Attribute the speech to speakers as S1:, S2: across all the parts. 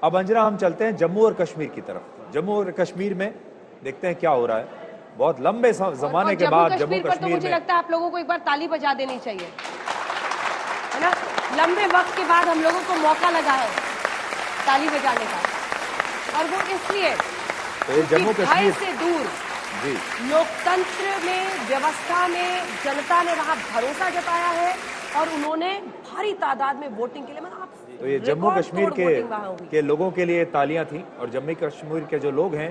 S1: अब अंजना हम चलते हैं जम्मू और कश्मीर की तरफ। जम्मू और कश्मीर में देखते हैं क्या हो रहा है। बहुत लंबे जमाने के बाद जम्मू कश्मीर
S2: तो मुझे लगता है आप लोगों को एक बार ताली बजा देनी चाहिए, है ना। लंबे वक्त के बाद हम लोगों को मौका लगा है ताली बजाने का, और वो इसलिए
S1: तो जम्मू कश्मीर
S2: से दूर
S1: जी
S2: लोकतंत्र में, व्यवस्था में जनता ने वहां भरोसा जताया है और उन्होंने भारी तादाद में वोटिंग के लिए, मतलब
S1: तो ये जम्मू कश्मीर के लोगों के लिए तालियां थी। और जम्मू कश्मीर के जो लोग हैं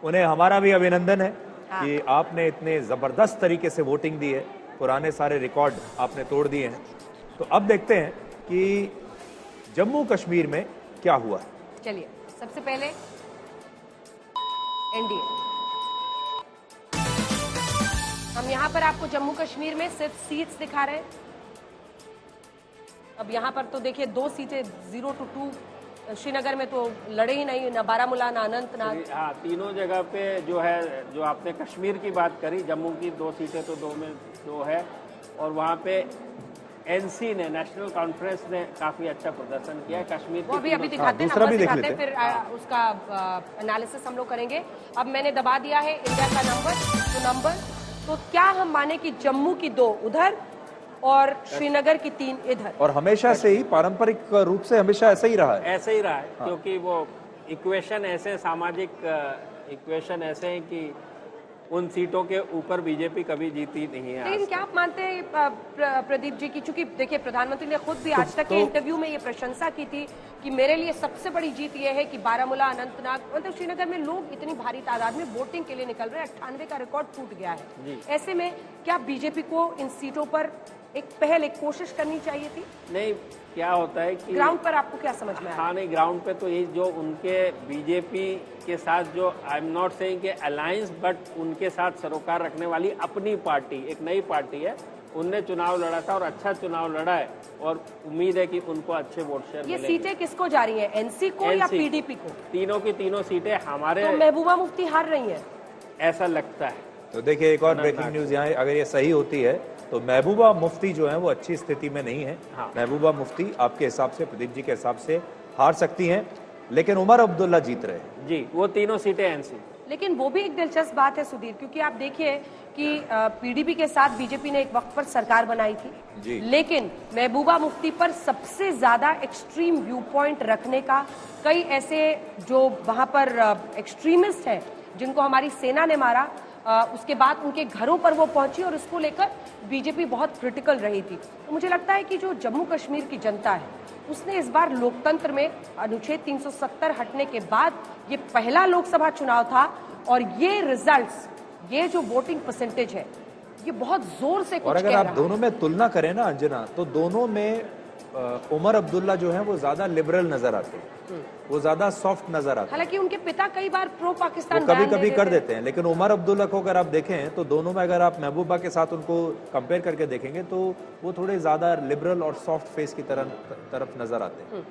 S1: उन्हें हमारा भी अभिनंदन है कि आपने इतने जबरदस्त तरीके से वोटिंग दी है, पुराने सारे रिकॉर्ड आपने तोड़ दिए हैं। तो अब देखते हैं कि जम्मू कश्मीर में क्या हुआ।
S2: चलिए सबसे पहले एनडीए, हम यहाँ पर आपको जम्मू कश्मीर में सिर्फ सीट्स दिखा रहे हैं। अब यहाँ पर तो देखिए 2 सीटें 0-2, श्रीनगर में तो लड़े ही नहीं, ना बारामूला ना अनंतनाग।
S3: हाँ, तीनों जगह पे जो है, जो आपने कश्मीर की बात करी, जम्मू की 2 सीटें तो 2 में 2 है, और वहाँ पे एनसी ने, नेशनल कॉन्फ्रेंस ने काफी अच्छा प्रदर्शन किया है। कश्मीर
S2: वो अभी दिखाते हैं, नंबर दिखाते हैं, फिर उसका एनालिसिस हम लोग करेंगे। अब मैंने दबा दिया है इंडिया का नंबर, तो क्या हम माने कि जम्मू की 2 उधर और श्रीनगर की 3 इधर, और
S1: हमेशा से ही पारंपरिक रूप से हमेशा ऐसा ही रहा है,
S3: ऐसे ही रहा है। हाँ। क्योंकि वो इक्वेशन ऐसे, सामाजिक इक्वेशन ऐसे हैं कि उन सीटों के ऊपर बीजेपी कभी जीती नहीं है।
S2: लेकिन क्या आप मानते हैं प्रदीप जी की, चूंकि देखिए प्रधानमंत्री ने खुद भी आज तक के इंटरव्यू में ये प्रशंसा की थी कि मेरे लिए सबसे बड़ी जीत ये है कि बारामूला, अनंतनाग, मतलब श्रीनगर में लोग इतनी भारी तादाद में वोटिंग के लिए निकल रहे हैं, 98 का रिकॉर्ड टूट गया है। ऐसे में क्या बीजेपी को इन सीटों पर एक कोशिश करनी चाहिए थी?
S3: नहीं, क्या होता है कि
S2: ग्राउंड पर आपको क्या समझ में आया?
S3: हाँ, नहीं, ग्राउंड पे तो ये जो उनके बीजेपी के साथ जो, आई एम नॉट सेइंग कि अलायंस, बट उनके साथ सरोकार रखने वाली अपनी पार्टी, एक नई पार्टी है, उनने चुनाव लड़ा था और अच्छा चुनाव लड़ा है, और उम्मीद है कि उनको अच्छे वोट शेयर मिलेंगे।
S2: ये सीटें किसको जा रही है, एनसी को या पीडीपी को?
S3: तीनों की तीनों सीटें हमारे।
S2: तो महबूबा मुफ्ती हार रही है
S3: ऐसा लगता है।
S1: तो देखिए एक और ब्रेकिंग न्यूज यहाँ, अगर ये सही होती है तो महबूबा मुफ्ती जो है वो अच्छी स्थिति में नहीं है। हाँ। महबूबा मुफ्ती आपके हिसाब से, प्रदीप जी के हिसाब से हार सकती हैं, लेकिन उमर अब्दुल्ला जीत रहे हैं।
S3: जी, वो तीनों सीटें एनसी।
S2: लेकिन वो भी एक दिलचस्प बात है सुधीर, क्योंकि आप देखिए कि पीडीपी के साथ बीजेपी ने एक वक्त पर सरकार बनाई थी जी। लेकिन महबूबा मुफ्ती पर सबसे ज्यादा एक्सट्रीम व्यू पॉइंट रखने का, कई ऐसे जो वहां पर एक्सट्रीमिस्ट हैं जिनको हमारी सेना ने मारा, उसके बाद उनके घरों पर वो पहुंची और उसको लेकर बीजेपी बहुत क्रिटिकल रही थी। तो मुझे लगता है कि जो जम्मू कश्मीर की जनता है उसने इस बार लोकतंत्र में अनुच्छेद 370 हटने के बाद ये पहला लोकसभा चुनाव था, और ये रिजल्ट्स, ये जो वोटिंग परसेंटेज है, ये बहुत जोर से कुछ
S1: और अगर आप दोनों में तुलना करें ना अंजना, तो दोनों में उमर अब्दुल्ला जो है वो ज्यादा लिबरल नजर आते हैं, वो ज्यादा सॉफ्ट नजर आते हैं।
S2: हालांकि उनके पिता कई बार प्रो पाकिस्तान
S1: कभी कभी कर देते हैं, लेकिन उमर अब्दुल्ला को अगर आप देखें तो दोनों में, अगर आप महबूबा के साथ उनको कंपेयर करके देखेंगे तो वो थोड़े ज्यादा लिबरल और सॉफ्ट फेस की तरफ नजर आते हैं।